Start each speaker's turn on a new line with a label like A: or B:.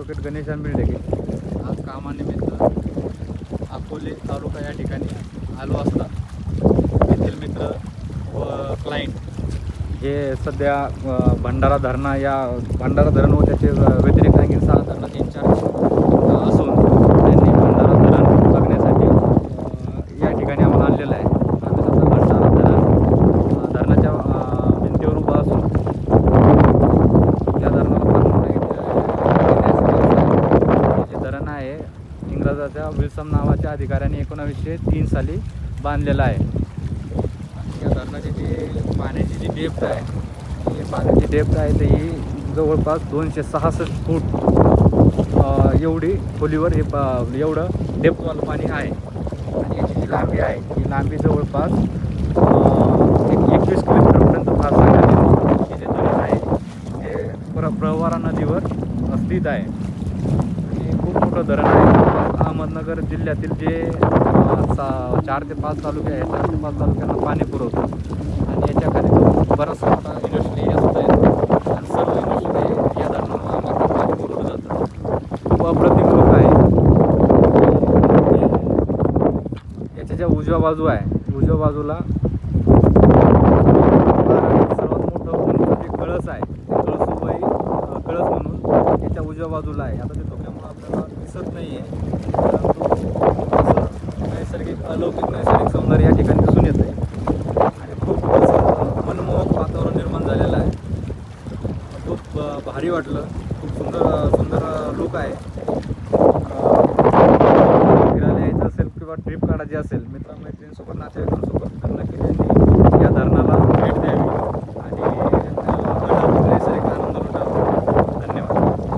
A: Advocate Ganesh आंबिलडेगे आज कामानिमित्त अकोले तालुका या ठिकाणी आलो असता येथील मित्र व क्लायंट हे सध्या भंडारा धरण व त्याचे व्यतिरिक्त आणखी 6 धरणाचे इन्चार्ज असून त्यांनी भंडारा धरण बघण्यासाठी या ठिकाणी आम्हाला आणलेलं आहे. आम्ही सध्या भंडारा धरणाच्या भिंतीवर उभा असून या धरणाला जे धरण आहे इंग्रजाच्या विल्सन नावाच्या अधिकाऱ्याने 1903 साली बांधलेलं आहे. या धरणाची जी पाण्याची जी डेप्थ आहे तर ही जवळपास 266 फूट एवढी खोलीवर एवढं डेप्थवालं पाणी आहे. आणि याची जी लांबी आहे ही लांबी जवळपास 21 किलोमीटरपर्यंत फार सांगण्यात हे जे धरण आहे हे प्रवरा नदीवर स्थित आहे आणि खूप मोठं धरण आहे. अहमदनगर जिल्ह्यातील जे 4 ते 5 तालुके आहेत 4 ते 5 तालुक्यांना पाणी पुरवतो आणि याच्याखाली जो बराचसा मोठा इंडस्ट्री एरिया सुद्धा येतो आणि सर्व इंडस्ट्री या धरणाला पाणी पुरवलं जातं. खूप अप्रतिम लोक आहे. याच्या ज्या उजव्या बाजूला सर्वात मोठं उंच जे कळस आहे कळस म्हणून याच्या उजव्या बाजूला आहे. आता ते धोक्यामुळे आपल्याला दिसत नाही आहे अलौकिक नैसर्गिक सौंदर्य या ठिकाणी दिसून येत आहे आणि खूप मनमोहक वातावरण निर्माण झालेलं आहे. खूप भारी वाटलं. खूप सुंदर लोक आहे. फिरायला यायचं असेल किंवा ट्रिप काढायची असेल मित्रमैत्रिणींसोबत नातेवाईकांसोबत तर नक्की त्यांनी